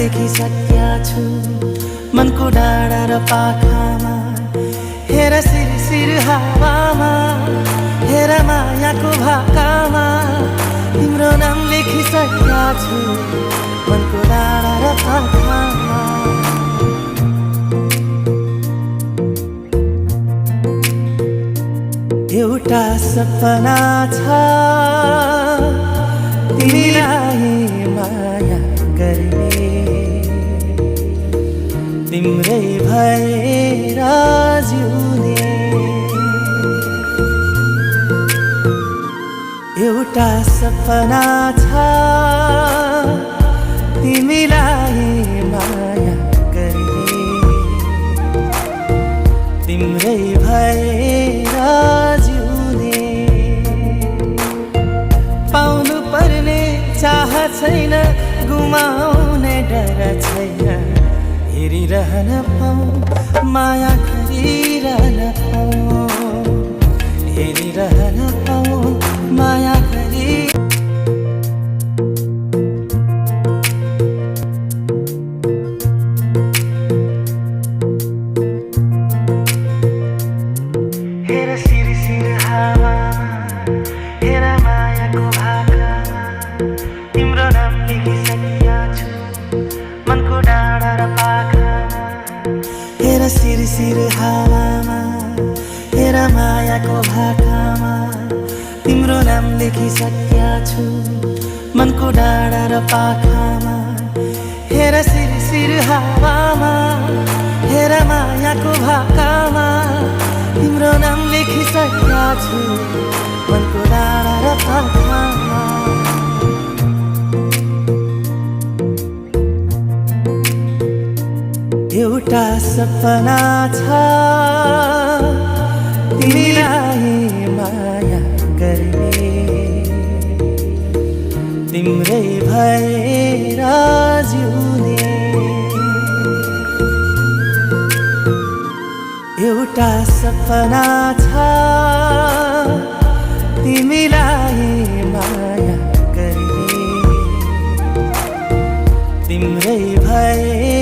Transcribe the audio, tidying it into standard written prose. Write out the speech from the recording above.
देखिसकेका छु मनको डाँडा र पाखामा हेर सिरसिर हावामा हेर मायाको भाकामा तिम्रो नाम लेखिसकेका छु मनको डाँडा र पाखामा एउटा सपना छ तिमीलाई माया गर्ने तिम्रै भएर जिउने एउटा सपना छ तिमीलाई माया गर्ने तिम्रै भएर जिउने पाउनु पर्ने चाह छैन गुमाउने डर छैन हेरिरहन पाऊँ माया गरिरहन पाऊँ हेरिरहन पाऊँ माया गरी हेर सिरसिर हावामा हेर मायाको भाकामा तिम्रो नाम लेखिसकेका छु मनको डाँडा र पाखामा हेर सिरसिर हावामा हेर मायाको भाकामा तिम्रो नाम लेखिसकेका छु मनको डाँडा र पाखामा हेर सिरसिर हावामा हेर मायाको भाकामा तिम्रो नाम लेखिसकेका छु मनको डाँडा र पाखामा एउटा सपना छ तिमीलाई माया गर्ने तिम्रै भएर जिउने एउटा सपना छ तिमीलाई माया गर्ने तिम्रै भएर